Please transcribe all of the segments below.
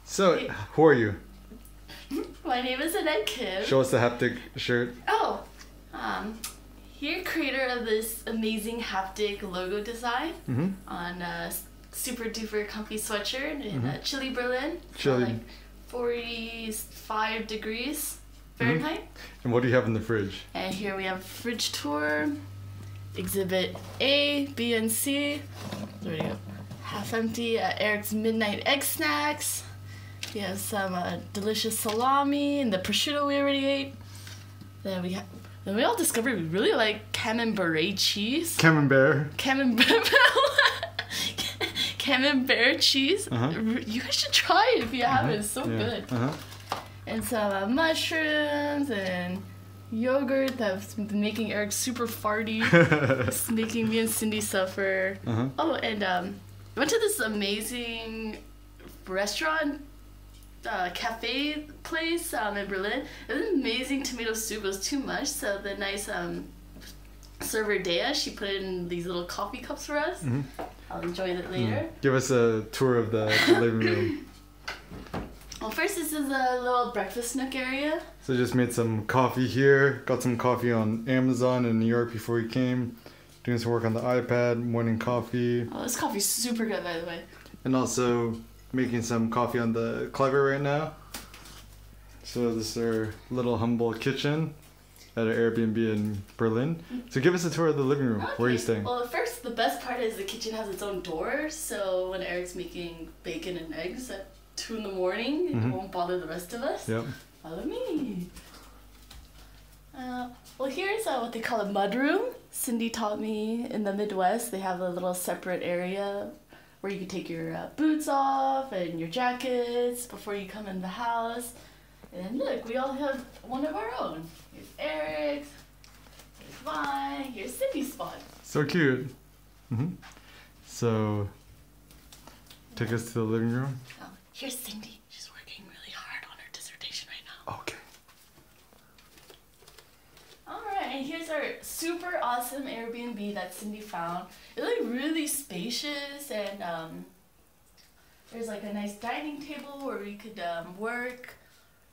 So, who are you? My name is Annette Kim. Show us the haptic shirt. Oh, you're creator of this amazing haptic logo design on a super duper comfy sweatshirt in chilly Berlin. Chilly. Like 45 degrees Fahrenheit. And what do you have in the fridge? And here we have fridge tour, exhibit A, B, and C. There we go. Half empty Eric's midnight egg snacks. We have some delicious salami and the prosciutto we already ate. Then we all discovered we really like camembert cheese. Camembert. Camembert cheese. You guys should try it if you haven't. It's so good. And some mushrooms and yogurt that's been making Eric super farty. It's making me and Cindy suffer. Oh, and we went to this amazing restaurant, cafe place in Berlin. It was amazing tomato soup. It was too much, so the nice server Dea, she put it in these little coffee cups for us. I'll enjoy it later. Give us a tour of the living room. Well, first this is a little breakfast nook area. So just made some coffee here. Got some coffee on Amazon in New York before we came. Doing some work on the iPad, morning coffee. Oh, this coffee's super good, by the way. And also making some coffee on the Clever right now. So this is our little humble kitchen at our Airbnb in Berlin. So give us a tour of the living room. Okay. Where are you staying? Well, first, the best part is the kitchen has its own door, so when Eric's making bacon and eggs at 2 in the morning, it won't bother the rest of us. Yep. Follow me. Well, here's what they call a mudroom. Cindy taught me in the Midwest, they have a little separate area where you can take your boots off and your jackets before you come in the house. And look, we all have one of our own. Here's Eric's, here's mine, here's Cindy's spot. So cute. So, take us to the living room. Oh, here's Cindy. She's working really hard on her dissertation right now. Okay. Alright, and here's our super awesome Airbnb that Cindy found. It's like really spacious, and there's like a nice dining table where we could work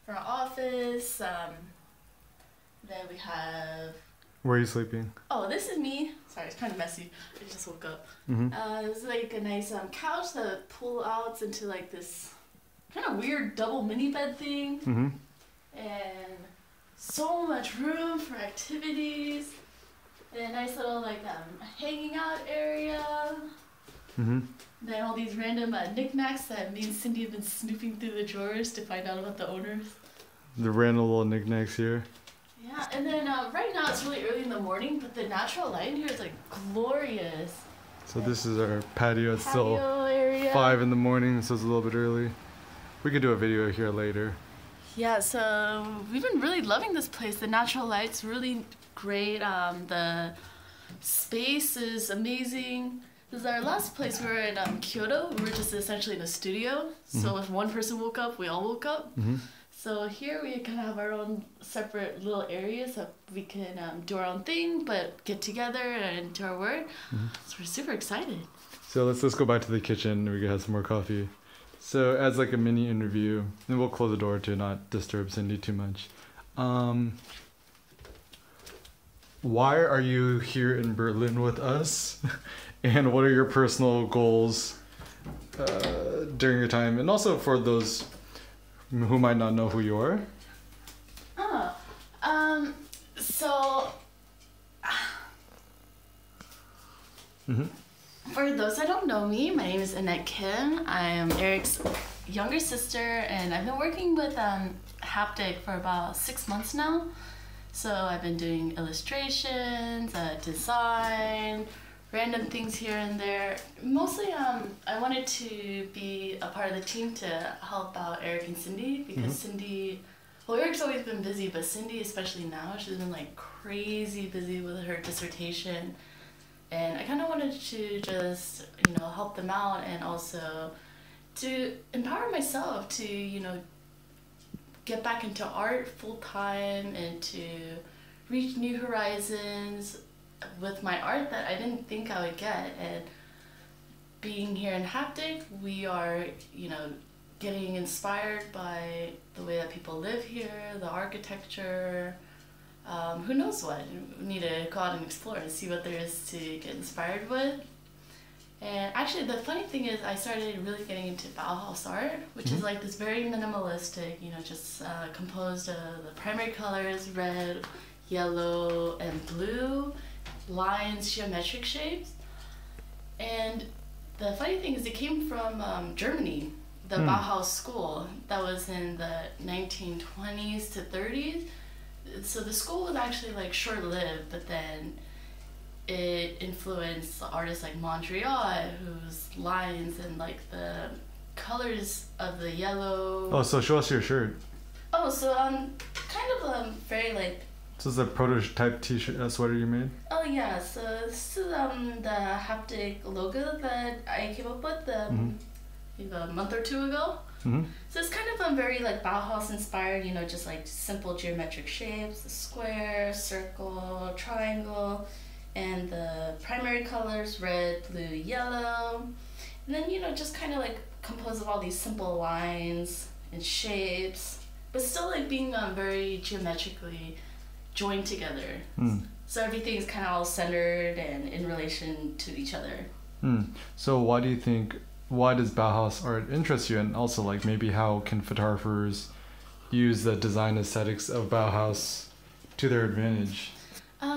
for our office. Then we have... Where are you sleeping? Oh, this is me. Sorry, it's kind of messy. I just woke up. There's like a nice couch that pull out into like this kind of weird double mini bed thing. And so much room for activities. And a nice little like hanging out area. Then all these random knickknacks that me and Cindy have been snooping through the drawers to find out about the owners. The random little knickknacks here. Yeah, and then right now it's really early in the morning, but the natural light in here is like glorious. So this is our patio. It's still area. 5 in the morning, so it's a little bit early. We could do a video here later. Yeah, so we've been really loving this place. The natural light's really great. The space is amazing. This is our last place. We were in Kyoto. We were just essentially in a studio. So if one person woke up, we all woke up. So here we kind of have our own separate little areas that we can do our own thing, but get together and do our work. So we're super excited. So let's go back to the kitchen. We can have some more coffee. So as like a mini interview, and we'll close the door to not disturb Cindy too much. Why are you here in Berlin with us? And what are your personal goals during your time? And also for those who might not know who you are. So for those that don't know me, my name is Annette Kim. I am Eric's younger sister, and I've been working with Haptic for about 6 months now. So I've been doing illustrations, design, random things here and there. Mostly I wanted to be a part of the team to help out Eric and Cindy, because Cindy, well, Eric's always been busy, but Cindy, especially now, she's been like crazy busy with her dissertation. And I kind of wanted to just, help them out, and also to empower myself to, get back into art full time and to reach new horizons with my art that I didn't think I would get. And being here in Haptic, we are, getting inspired by the way that people live here, the architecture, who knows what. We need to go out and explore and see what there is to get inspired with. And actually, the funny thing is, I started really getting into Bauhaus art, which is like this very minimalistic, just composed of the primary colors, red, yellow, and blue, lines, geometric shapes. And the funny thing is, it came from Germany, the Bauhaus school that was in the 1920s to 30s. So the school was actually like short-lived, but then it influenced artists like Mondrian, whose lines and like the colors of the yellow. Oh, so show us your shirt. Oh, so kind of very like. So this is a prototype T-shirt, sweater you made. Oh yeah, so this is the haptic logo that I came up with maybe a month or two ago. So it's kind of very like Bauhaus inspired, just like simple geometric shapes, a square, circle, triangle, and the primary colors, red, blue, yellow. And then, just kind of like composed of all these simple lines and shapes, but still like being very geometrically joined together. So everything is kind of all centered and in relation to each other. So why does Bauhaus art interest you? And also like maybe how can photographers use the design aesthetics of Bauhaus to their advantage?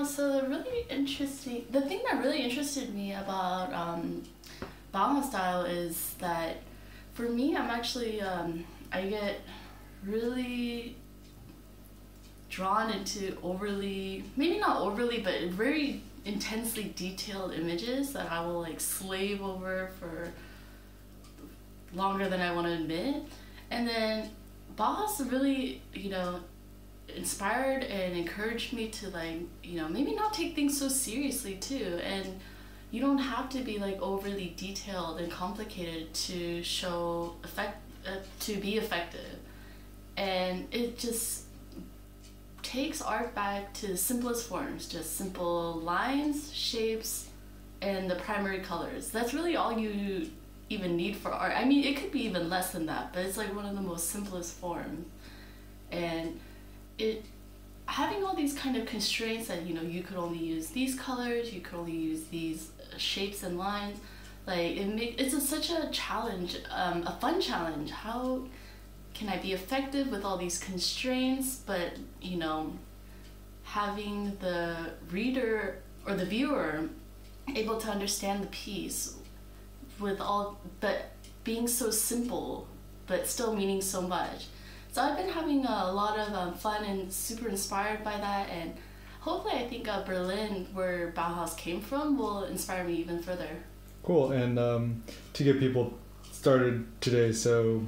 So the thing that really interested me about Bauhaus style is that for me, I'm actually, I get really drawn into maybe not overly, but very intensely detailed images that I will like slave over for longer than I want to admit. And then Bauhaus really, inspired and encouraged me to like, maybe not take things so seriously too. And you don't have to be like overly detailed and complicated to to be effective. And it just takes art back to the simplest forms, just simple lines, shapes, and the primary colors. That's really all you even need for art. I mean, it could be even less than that, but it's like one of the most simplest forms. And having all these kind of constraints that you could only use these colors, you could only use these shapes and lines, like it's such a challenge, a fun challenge. How can I be effective with all these constraints, but having the reader or the viewer able to understand the piece but being so simple but still meaning so much. So I've been having a lot of fun and super inspired by that, and hopefully I think Berlin, where Bauhaus came from, will inspire me even further. Cool. And to get people started today, so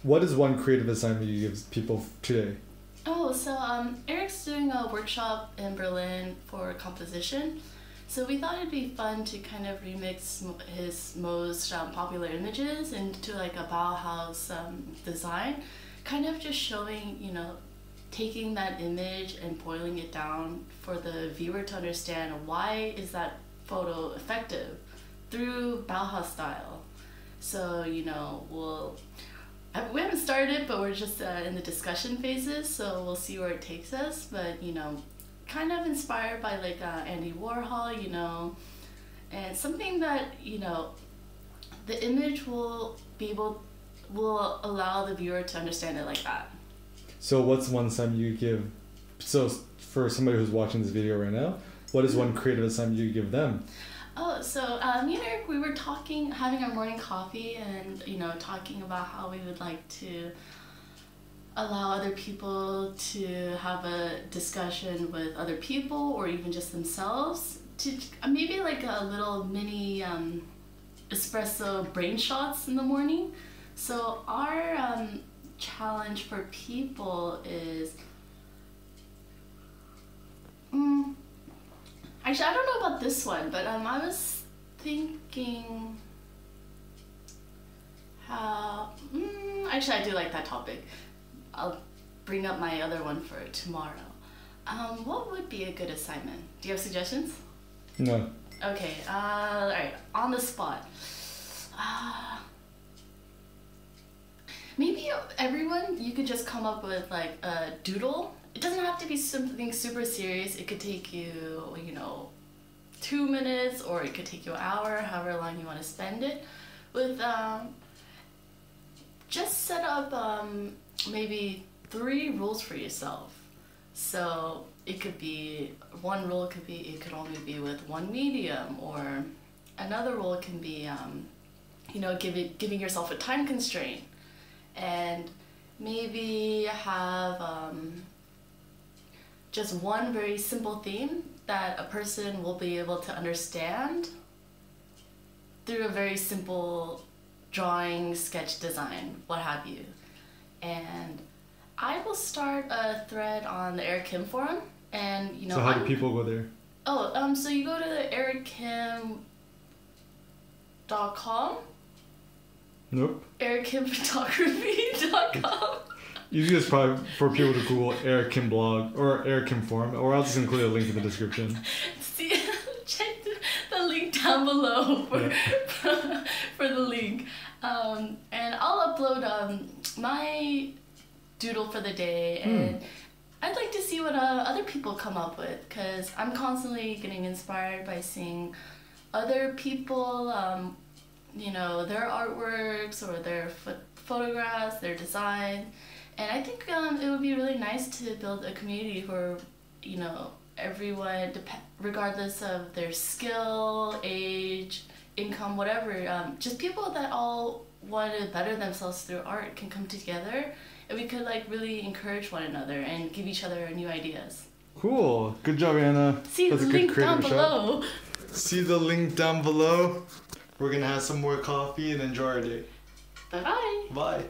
what is one creative assignment you give people today? Oh, so Eric's doing a workshop in Berlin for composition. So we thought it'd be fun to kind of remix his most popular images into like a Bauhaus design, kind of just showing, taking that image and boiling it down for the viewer to understand why is that photo effective through Bauhaus style. So, we haven't started, but we're just in the discussion phases, so we'll see where it takes us. But, kind of inspired by like Andy Warhol, and something that, the image will allow the viewer to understand it like that. So what's one assignment you give, so for somebody who's watching this video right now, what is one creative assignment you give them? Oh, so me and Eric, we were talking, having our morning coffee, and talking about how we would like to allow other people to have a discussion with other people or even just themselves, to maybe like a little mini espresso brain shots in the morning. So our challenge for people is actually, I don't know about this one, but I was thinking how actually I do like that topic. I'll bring up my other one for tomorrow. What would be a good assignment? Do you have suggestions? No. Okay, alright, on the spot. maybe everyone, you could just come up with like a doodle. It doesn't have to be something super serious. It could take you, 2 minutes, or it could take you an hour, however long you want to spend it. With just set up maybe 3 rules for yourself. So it could be, one rule could be it could only be with one medium, or another rule can be giving yourself a time constraint, and maybe have just one very simple theme that a person will be able to understand through a very simple drawing, sketch, design, what have you. And I will start a thread on the Eric Kim forum, and So how do people go there? So you go to the erickim.com. Nope. erickim.photography.com. Easiest probably for people to Google Eric Kim blog or Eric Kim forum, or I'll just include a link in the description. See, check the link down below for the link. And I'll upload my doodle for the day, and I'd like to see what other people come up with, because I'm constantly getting inspired by seeing other people, their artworks or their photographs, their design. And I think it would be really nice to build a community where, everyone, regardless of their skill, age, income, whatever, just people that all want to better themselves through art can come together, and we could really encourage one another and give each other new ideas. Cool. Good job, Anna. See the link down below. See the link down below. We're going to have some more coffee and enjoy our day. Bye-bye. Bye.